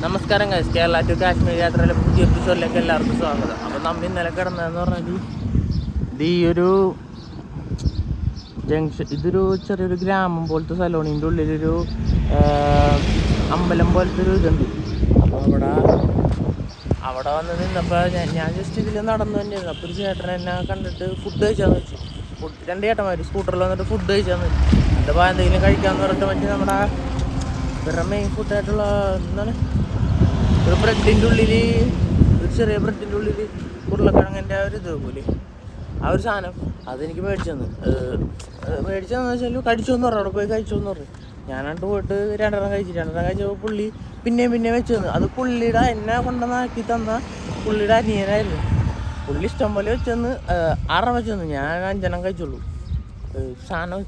നമസ്കാരം guys, Kerala to Kashmir യാത്രയിലെ പുതിയ എപ്പിസോഡിലേക്ക് എല്ലാവർക്കും സ്വാഗതം. അപ്പോൾ നമ്മൾ ഇന്നലെ കിടന്നതെന്ന് പറഞ്ഞാൽ ഇത് ഈ ഒരു ജംഗ്ഷൻ, ഇതൊരു ചെറിയൊരു ഗ്രാമം പോലത്തെ സ്ഥലമാണ്. ഇതിൻ്റെ ഉള്ളിലൊരു അമ്പലം പോലത്തെ ഒരു ഇതുണ്ട്. അപ്പോൾ അവിടെ വന്ന് നിന്നപ്പോൾ ഞാൻ ജസ്റ്റ് ഇതിൽ നടന്നു തന്നെയായിരുന്നു. അപ്പോൾ ഒരു ചേട്ടൻ എന്നെ കണ്ടിട്ട് ഫുഡ് കഴിച്ചാന്ന് വെച്ചു. രണ്ട് ചേട്ടന്മാർ സ്കൂട്ടറിൽ വന്നിട്ട് ഫുഡ് കഴിച്ചാന്ന് വെച്ചു. എന്താ എന്തെങ്കിലും കഴിക്കാമെന്ന് പറഞ്ഞിട്ട് മറ്റേ നമ്മുടെ ഇവരുടെ മെയിൻ ഫുഡായിട്ടുള്ള എന്താണ് ഒരു ബ്രെഡിൻ്റെ ഉള്ളിൽ, ഒരു ചെറിയ ബ്രെഡിൻ്റെ ഉള്ളിൽ ഉരുളക്കിഴങ്ങിൻ്റെ ഒരു ഇത് പോലെ ആ ഒരു സാധനം അതെനിക്ക് മേടിച്ചെന്ന് വെച്ചാൽ കഴിച്ചോന്ന് പറഞ്ഞു. അവിടെ പോയി കഴിച്ചോന്ന് പറഞ്ഞു. ഞാനങ്ങോട്ട് പോയിട്ട് രണ്ടെണ്ണം കഴിച്ചപ്പോൾ പുള്ളി പിന്നെയും വെച്ച് തന്നു. അത് പുള്ളിയുടെ എന്നെ കൊണ്ടുവന്നാക്കി തന്ന പുള്ളിയുടെ അനിയനായിരുന്നു. പുള്ളി ഇഷ്ടം പോലെ വെച്ചെന്ന് 6 വെച്ച് തന്നു. ഞാൻ 5 കഴിച്ചുള്ളൂ. സാധനം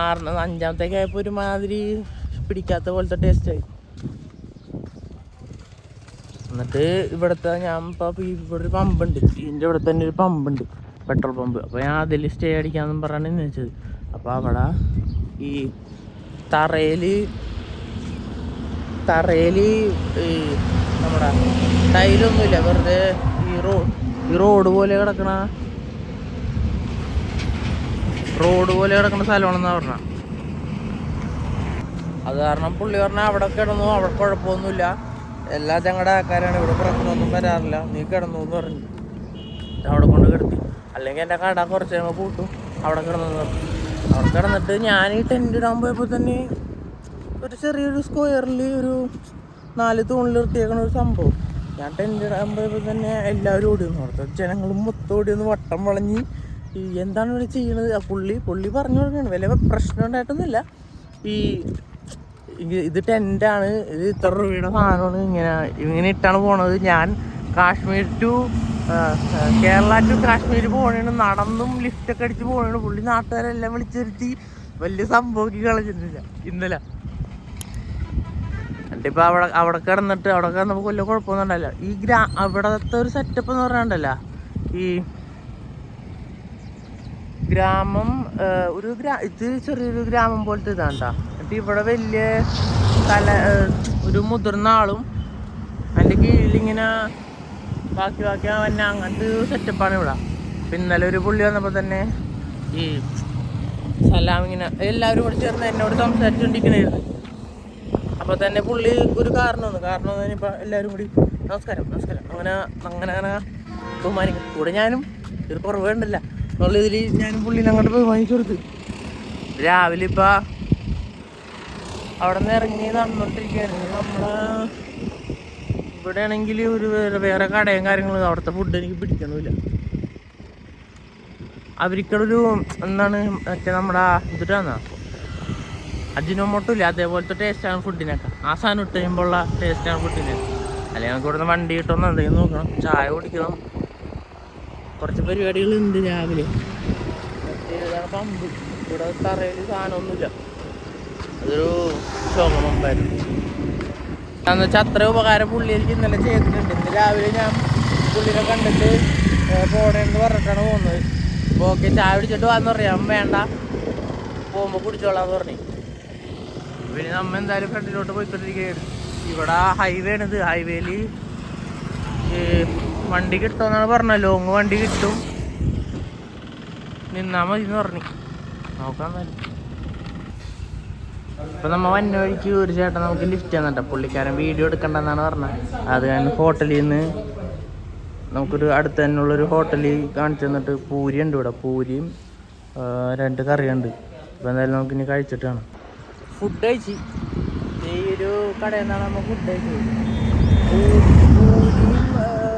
5 ആയപ്പോൾ ഒരുമാതിരി പിടിക്കാത്ത പോലത്തെ ടേസ്റ്റായി. എന്നിട്ട് ഇവിടുത്തെ ഞാൻ ഇപ്പോൾ ഇവിടെ ഒരു പമ്പുണ്ട്, ഇതിൻ്റെ ഇവിടെ തന്നെ ഒരു പമ്പുണ്ട്, പെട്രോൾ പമ്പ്. അപ്പോൾ ഞാൻ അതിൽ സ്റ്റേ അടിക്കാമെന്നും പറഞ്ഞാണ് വെച്ചത്. അപ്പോൾ അവിടെ ഈ തറയിൽ ഈ നമ്മുടെ ടൈലൊന്നുമില്ല, വെറുതെ ഈ റോഡ് പോലെ കിടക്കണ സ്ഥലമാണെന്നാണ് പറഞ്ഞത്. അത് കാരണം പുള്ളി പറഞ്ഞാൽ അവിടെ കിടന്നു, അവിടെ കുഴപ്പമൊന്നുമില്ല, എല്ലാ ഞങ്ങളുടെ ആൾക്കാരാണ്, ഇവിടെ പ്രശ്നമൊന്നും വരാറില്ല, നീ കിടന്നു എന്ന് പറഞ്ഞു. അവിടെ കൊണ്ട് കിടത്തി. അല്ലെങ്കിൽ എൻ്റെ കട കുറച്ച് കഴിയുമ്പോൾ പൂട്ടും. അവിടെ കിടന്നിട്ട് ഞാൻ ഈ ടെൻ്റ് ഇടാൻ പോയപ്പോൾ തന്നെ ഒരു ചെറിയൊരു സ്ക്വയറിൽ ഒരു 4 തൂണിൽ നിർത്തിയേക്കണ ഒരു സംഭവം. ഞാൻ ടെൻ്റ് ഇടാൻ പോയപ്പോൾ തന്നെ എല്ലാവരും ഓടിയെന്ന് ഓർത്ത്, ജനങ്ങളും മൊത്തം ഓടിയൊന്ന് വട്ടം വളഞ്ഞ് എന്താണ് ഇവിടെ ചെയ്യണത്. പുള്ളി പറഞ്ഞു കൊടുക്കുകയാണ്, വലിയ പ്രശ്നം ഉണ്ടായിട്ടൊന്നുമില്ല, ഇത് ടെൻ്റാണ്, ഇത് ഇത്ര രൂപയുടെ സാധനമാണ്, ഇങ്ങനെ ഇട്ടാണ് പോണത്. ഞാൻ കേരള ടു കാശ്മീർ പോകണേണ്, നടന്നും ലിഫ്റ്റൊക്കെ അടിച്ച് പോകണേണ്. പുള്ളി നാട്ടുകാരെല്ലാം വിളിച്ചിരുത്തി വലിയ സംഭവം കളഞ്ഞിട്ടില്ല ഇന്നലെ. എന്നിട്ടിപ്പോൾ അവിടെ കിടന്നിട്ട് നമുക്ക് വലിയ കുഴപ്പമൊന്നും ഉണ്ടല്ല. അവിടത്തെ ഒരു സെറ്റപ്പ് എന്ന് പറഞ്ഞാൽ ഈ ഗ്രാമം ഇത് ചെറിയൊരു ഗ്രാമം പോലത്തെ ഇതാണ് കേട്ടോ. എന്നിട്ട് ഇവിടെ വലിയ ഒരു മുതിർന്ന ആളും അതിൻ്റെ കീഴിലിങ്ങനെ ബാക്കി വന്ന അങ്ങനത്തെ ഒരു സെറ്റപ്പാണ് ഇവിടെ. അപ്പം ഇന്നലെ ഒരു പുള്ളി വന്നപ്പോൾ തന്നെ ഈ സലാം ഇങ്ങനെ എല്ലാവരും കൂടി ചേർന്ന് എന്നോട് സംസാരിച്ചുകൊണ്ടിരിക്കണായിരുന്നു. അപ്പോൾ തന്നെ പുള്ളി ഒരു കാരണം ഇപ്പം എല്ലാവരും കൂടി നമസ്കാരം അങ്ങനെ ബഹുമാനിക്കും. കൂടെ ഞാനും ഒരു കുറവ് വേണ്ടല്ല എന്നുള്ള ഇതിൽ ഞാനും പുള്ളിനെ അങ്ങോട്ട് ബഹുമാനിച്ചു കൊടുത്ത്. രാവിലെ ഇപ്പം അവിടെ നിന്ന് ഇറങ്ങി നടന്നുകൊണ്ടിരിക്കുകയായിരുന്നു. ഇവിടെ ആണെങ്കിൽ ഒരു വേറെ കടയും കാര്യങ്ങളും, അവിടുത്തെ ഫുഡ് എനിക്ക് പിടിക്കണമില്ല. അവർക്കൊരു എന്താണ് മറ്റേ നമ്മുടെ ഇതിട്ടാന്നാ അജിനോമോട്ടോ ഇല്ല, അതേപോലത്തെ ടേസ്റ്റാണ് ഫുഡിനൊക്കെ. ആ സാധനം ഇട്ട് കഴിയുമ്പോഴുള്ള ടേസ്റ്റാണ് ഫുഡിന്. അല്ലെങ്കിൽ നമുക്ക് ഇവിടുന്ന് വണ്ടി കിട്ടുമെന്ന് എന്തെങ്കിലും നോക്കണം, ചായ കുടിക്കണം, കുറച്ച് പരിപാടികളുണ്ട് രാവിലെ. ഇതാണ് പമ്പ്. ഇവിടെ തറയിൽ സാധനമൊന്നുമില്ല, അതൊരു ശോകമുമ്പായിരുന്നു. എന്ന് വെച്ചാൽ അത്ര ഉപകാരം പുള്ളി എനിക്ക് ഇന്നലെ ചെയ്തിട്ടുണ്ട്. ഇന്ന് രാവിലെ ഞാൻ പുള്ളിനെ കണ്ടിട്ട് പോണേന്ന് പറഞ്ഞിട്ടാണ് പോകുന്നത്. അപ്പോൾ ഓക്കെ ചായ പിടിച്ചിട്ട് വന്ന് പറയാം, വേണ്ട പോകുമ്പോൾ കുടിച്ചോളാന്ന് പറഞ്ഞു. പിന്നെ നമ്മ എന്തായാലും ഫ്രണ്ടിലോട്ട് പോയിക്കൊണ്ടിരിക്കുകയാണ്. ഇവിടെ ഹൈവേ ആണിത്. ഹൈവേയിൽ വണ്ടി കിട്ടുമെന്നാണ് പറഞ്ഞത്, ലോങ് വണ്ടി കിട്ടും, നിന്നാൽ മതി എന്ന് പറഞ്ഞു. നോക്കാൻ തന്നെ. ഇപ്പം നമ്മൾ വന്ന വഴിക്ക് ഒരു ചേട്ടൻ നമുക്ക് ലിഫ്റ്റ് തന്നിട്ട, പുള്ളിക്കാരൻ വീഡിയോ എടുക്കണ്ടെന്നാണ് പറഞ്ഞത്. അത് ഞാൻ ഹോട്ടലിൽ നിന്ന് നമുക്കൊരു അടുത്ത് തന്നെയുള്ളൊരു ഹോട്ടലിൽ കാണിച്ചു തന്നിട്ട് പൂരി ഉണ്ട് ഇവിടെ, പൂരിയും 2 കറിയുണ്ട്. അപ്പോൾ എന്തായാലും നമുക്കിനി കഴിച്ചിട്ട് കാണാം. ഫുഡ് കഴിച്ച് ഈ ഒരു കടയിൽ നിന്നാണ് നമ്മൾ ഫുഡ് കഴിച്ചത്. പൂരിയും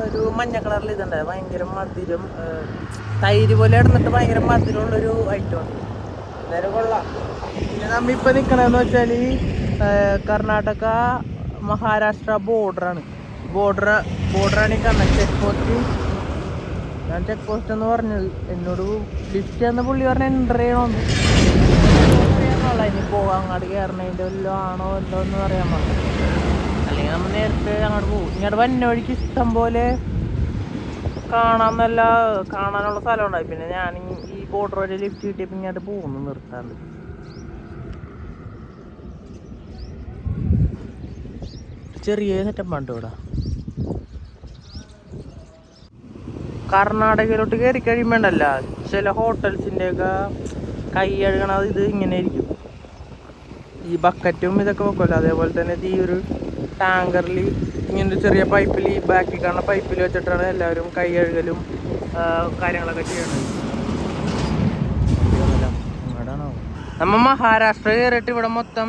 ഒരു മഞ്ഞ കളറിൽ ഇതുണ്ട്, ഭയങ്കര മധുരം, തൈര് പോലെ ഇടുന്നിട്ട് ഭയങ്കര മധുരമുള്ളൊരു ഐറ്റമാണ്. എന്തായാലും കൊള്ളാം. പിന്നെ നമ്മളിപ്പോൾ നിൽക്കണമെന്ന് വെച്ചാൽ കർണാടക മഹാരാഷ്ട്ര ബോർഡറാണ് ഈ കാണുന്നത്, ചെക്ക് പോസ്റ്റ്. ഞാൻ ചെക്ക് പോസ്റ്റ് എന്ന് പറഞ്ഞത്, എന്നോട് ലിഫ്റ്റ് എന്ന പുള്ളി പറഞ്ഞാൽ എൻ്റർ ചെയ്യണമെന്ന് അറിയാനുള്ള. ഇനി പോകാം അങ്ങോട്ട് കയറണതിൻ്റെ വല്ലതും ആണോ എന്തോ എന്ന് അറിയാൻ പാടില്ല. അല്ലെങ്കിൽ നമ്മൾ നേരത്തെ അങ്ങോട്ട് പോകും. ഇങ്ങോട്ട് വന്ന വഴിക്ക് ഇഷ്ടം പോലെ കാണാനുള്ള സ്ഥലം ഉണ്ടായി. പിന്നെ ഞാൻ ഈ ബോർഡർ വരെ ലിഫ്റ്റ് കിട്ടിയപ്പോൾ ഇങ്ങോട്ട് പോകുന്നു നിർത്താണ്ട്. ചെറിയ സെറ്റപ്പാണ് ഇവിടെ. കർണാടകയിലോട്ട് കയറി കഴിയുമ്പോണ്ടല്ല ചില ഹോട്ടൽസിൻ്റെ ഒക്കെ കൈ കഴുകണത് ഇത് ഇങ്ങനെ ഇരിക്കും. ഈ ബക്കറ്റും ഇതൊക്കെ വെക്കുമല്ലോ, അതേപോലെ തന്നെ ഈ ഒരു ടാങ്കറിൽ ഇങ്ങനൊരു ചെറിയ പൈപ്പിൽ, ഈ ബാക്കിൽ കാണുന്ന പൈപ്പിൽ വെച്ചിട്ടാണ് എല്ലാവരും കൈ കഴുകലും കാര്യങ്ങളൊക്കെ ചെയ്യണത്. നമ്മ മഹാരാഷ്ട്ര കയറിയിട്ട് ഇവിടെ മൊത്തം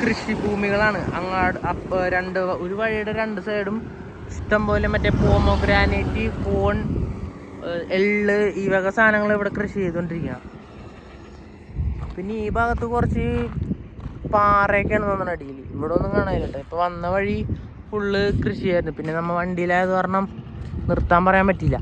കൃഷിഭൂമികളാണ്. അങ്ങാട് ഒരു വഴിയുടെ രണ്ട് സൈഡും ഇഷ്ടം പോലെ മറ്റേ പോമോഗ്രാനൈറ്റ്, കോൺ, എള്ള്, ഈ വക സാധനങ്ങൾ ഇവിടെ കൃഷി ചെയ്തുകൊണ്ടിരിക്കുക. പിന്നെ ഈ ഭാഗത്ത് കുറച്ച് പാറയൊക്കെയാണ് തോന്നുന്നത് അടിയിൽ. ഇവിടെ ഒന്നും കാണാനില്ല. ഇപ്പോൾ വന്ന വഴി ഫുള്ള് കൃഷിയായിരുന്നു. പിന്നെ നമ്മൾ വണ്ടിയിലായത് കാരണം നിർത്താൻ പറയാൻ പറ്റിയില്ല.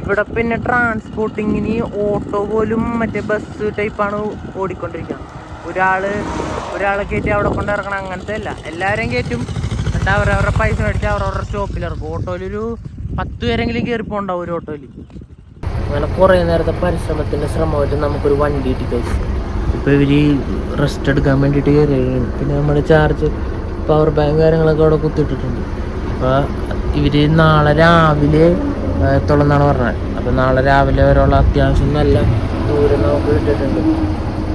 ഇവിടെ പിന്നെ ട്രാൻസ്പോർട്ടിങ്ങിന് ഓട്ടോ പോലും മറ്റേ ബസ് ടൈപ്പാണ് ഓടിക്കൊണ്ടിരിക്കുന്നത്. ഒരാളെ കയറ്റി അവിടെ കൊണ്ട് ഇറക്കണം, അങ്ങനത്തെ അല്ല. എല്ലാവരെയും കയറ്റും, എന്നിട്ട് അവരവരുടെ പൈസ മേടിച്ച് അവരവരുടെ സ്റ്റോപ്പിൽ ഇറക്കും. ഓട്ടോയിലൊരു 10 പേരെങ്കിലും കയറിപ്പോണ്ടാവും ഒരു ഓട്ടോയിൽ. അങ്ങനെ കുറേ നേരത്തെ പരിശ്രമത്തിൻ്റെ ശ്രമമായിട്ട് നമുക്കൊരു വണ്ടി കിട്ടി കഴിച്ചു. ഇപ്പോൾ ഇവർ റെസ്റ്റ് എടുക്കാൻ വേണ്ടിയിട്ട് കയറിയാണ്. പിന്നെ നമ്മുടെ ചാർജ് പവർ ബാങ്ക് കാര്യങ്ങളൊക്കെ അവിടെ കുത്തിയിട്ടിട്ടുണ്ട്. അപ്പോൾ ഇവർ നാളെ രാവിലെ എത്തുള്ളൂ പറഞ്ഞത്. അപ്പോൾ നാളെ രാവിലെ വരെയുള്ള അത്യാവശ്യം നല്ല ദൂരം നമുക്ക് ഇട്ടിട്ടുണ്ട്.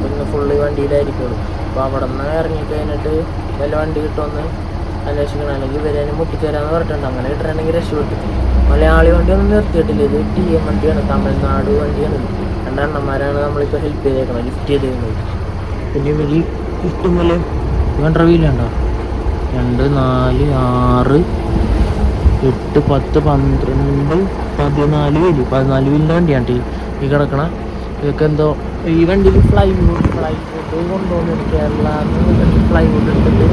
പിന്നെ ഫുള്ള് വണ്ടിയിലായിരിക്കുള്ളൂ. അപ്പോൾ അവിടെ നിന്ന് ഇറങ്ങിക്കഴിഞ്ഞിട്ട് വല്ല വണ്ടി കിട്ടുമെന്ന് അന്വേഷിക്കണം, അല്ലെങ്കിൽ ഇവരെ മുട്ടിച്ചേരാന്ന് പറഞ്ഞിട്ടുണ്ട്. അങ്ങനെ കിട്ടണമെങ്കിൽ രക്ഷപ്പെട്ടു. മലയാളി വണ്ടിയൊന്നും നിർത്തിയിട്ടില്ല. ഇത് TM വണ്ടിയാണ്, തമിഴ്നാട് വണ്ടിയാണ്. രണ്ടെണ്ണന്മാരാണ് നമ്മളിപ്പോൾ ഹെൽപ്പ് ചെയ്തേക്കുന്നത്, ലിഫ്റ്റ് ചെയ്തേക്കുന്നത്. പിന്നെ ഇവർ ഇഷ്ടംപോലെ വീലുണ്ടോ, 2, 4, 6, 8, 10, 12, 14 വീല്. 14 വീലിൻ്റെ വണ്ടിയാണ് ഈ കിടക്കണ. ഇതൊക്കെ എന്തോ ഈ വണ്ടിയിൽ ഫ്ലൈവുഡ് കൊണ്ടുപോകുന്നു. കേരള ഫ്ലൈവുഡ് എടുത്തിട്ട്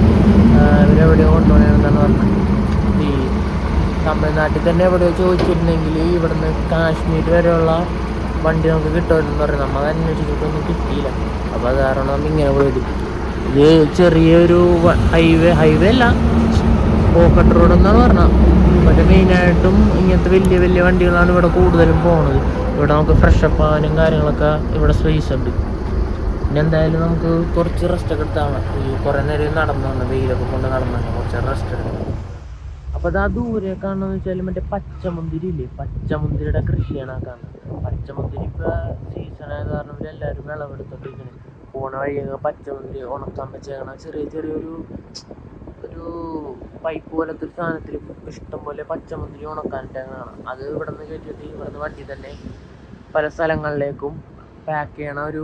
ഇവരെവിടെയോ കൊണ്ടുപോകണമെന്നാണ് പറഞ്ഞത്. ഈ തമിഴ്നാട്ടിൽ തന്നെ എവിടെയോ ചോദിച്ചിട്ടുണ്ടെങ്കിൽ ഇവിടുന്ന് കാശ്മീർ വരെയുള്ള വണ്ടി നമുക്ക് കിട്ടുമെന്ന് പറഞ്ഞു. നമ്മൾ അന്വേഷിച്ചിട്ടൊന്നും കിട്ടിയില്ല. അപ്പോൾ അത് കാരണം നമ്മൾ ഇങ്ങനെ പോയത്. ഇത് ചെറിയൊരു ഹൈവേ അല്ല, പോക്കറ്റ് റോഡെന്നാണ് പറഞ്ഞത്. മറ്റേ മെയിനായിട്ടും ഇങ്ങനത്തെ വലിയ വലിയ വണ്ടികളാണ് ഇവിടെ കൂടുതലും പോകുന്നത്. ഇവിടെ നമുക്ക് ഫ്രഷപ്പ് ആവാനും കാര്യങ്ങളൊക്കെ ഇവിടെ സ്പേസ് ഉണ്ട്. പിന്നെ എന്തായാലും നമുക്ക് കുറച്ച് റെസ്റ്റൊക്കെ എടുത്താണ്. ഈ കുറേ നേരം നടന്നാണ്, വെയിലൊക്കെ കൊണ്ട് നടന്നാണ് കുറച്ച് റെസ്റ്റ് എടുക്കണം. അപ്പോൾ അത് ആ ദൂരെ കാണുന്നതെന്ന് വെച്ചാൽ മറ്റേ പച്ചമുന്തിരി ഇല്ലേ, പച്ചമുന്തിരിയുടെ കൃഷിയാണ് ആ കാണുന്നത്. പച്ചമുന്തിരി ഇപ്പോൾ സീസണായത് കാരണം എല്ലാവരും വിളവെടുത്തോണ്ടിരിക്കുന്നത്. പോണ വഴിയൊക്കെ പച്ചമുന്തിരി ഉണക്കാൻ വെച്ചേക്കണം. ചെറിയൊരു പൈപ്പ് പോലത്തെ ഒരു സാധനത്തിൽ ഇഷ്ടംപോലെ പച്ചമുന്തിരി ഉണക്കാനിട്ടാണ്. അത് ഇവിടെ നിന്ന് കയറ്റിയിട്ട് ഇവിടുന്ന് വണ്ടി തന്നെ പല സ്ഥലങ്ങളിലേക്കും പാക്ക് ചെയ്യണ ഒരു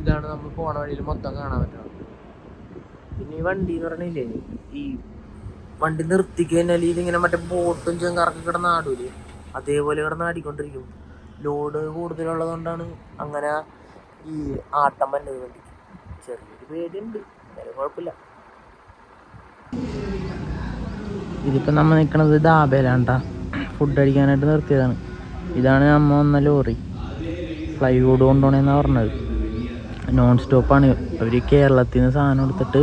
ഇതാണ് നമ്മൾ പോണ വഴിയിൽ മൊത്തം കാണാൻ പറ്റുന്നത്. പിന്നെ ഈ വണ്ടി എന്ന് പറഞ്ഞില്ലേ, ഈ വണ്ടി നിർത്തിക്കഴിഞ്ഞാൽ ഇതിങ്ങനെ മറ്റേ ബോട്ടും ചെങ്കറക്കി കിടന്ന് ആടൂലേ, അതേപോലെ കിടന്ന് ആടിക്കൊണ്ടിരിക്കും. ലോഡ് കൂടുതലുള്ളത് കൊണ്ടാണ് അങ്ങനെ ഈ ആട്ടം വന്നത്. വണ്ടി ചെറിയൊരു പേടിയുണ്ട്, എന്തായാലും കുഴപ്പമില്ല. ഇതിപ്പോൾ നമ്മൾ നിൽക്കുന്നത് ധാബയിലാണ്ടാ, ഫുഡ് അടിക്കാനായിട്ട് നിർത്തിയതാണ്. ഇതാണ് നമ്മൾ വന്ന ലോറി, ഫ്ലൈവുഡ് കൊണ്ടുപോകണമെന്നാണ് പറഞ്ഞത്. നോൺ സ്റ്റോപ്പാണ്. അവർ കേരളത്തിൽ നിന്ന് സാധനം എടുത്തിട്ട്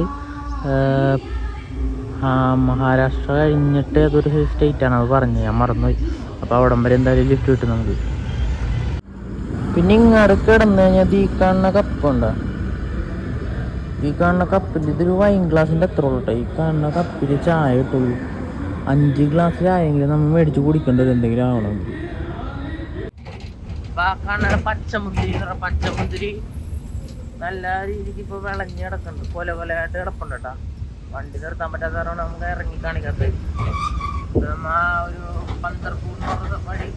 മഹാരാഷ്ട്ര കഴിഞ്ഞിട്ട് അതൊരു സ്റ്റേറ്റാണ് അത് പറഞ്ഞത്, ഞാൻ മറന്നുപോയി. അപ്പോൾ അവിടം വരെ എന്തായാലും ലിഫ്റ്റ് കിട്ടും നമുക്ക്. പിന്നെ ഇങ്ങോട്ട് കിടന്നു കഴിഞ്ഞാൽ ഈ കാണുന്ന കപ്പുണ്ടോ, ഈ കാണുന്ന കപ്പിൽ ഇതൊരു വൈൻ ഗ്ലാസിൻ്റെ അത്ര ഉള്ളൂ കേട്ടോ. ഈ കാണുന്ന കപ്പിൽ ചായ കിട്ടുള്ളൂ. 5 ഗ്ലാസ് ചായയെങ്കിലും നമ്മൾ മേടിച്ച് കുടിക്കേണ്ടത് എന്തെങ്കിലും ആവണമെങ്കിൽ. പച്ചമുന്തിരി നല്ല രീതിക്ക് ഇപ്പോൾ വിളഞ്ഞ് കിടക്കുന്നുണ്ട്, കൊലകൊലയായിട്ട് കിടപ്പുണ്ട് കേട്ടോ. വണ്ടി നിർത്താൻ പറ്റാത്ത കാരണം നമുക്ക് ഇറങ്ങി കാണിക്കാത്തത്. നമ്മ ഒരു പന്തർപ്പൂർ വഴി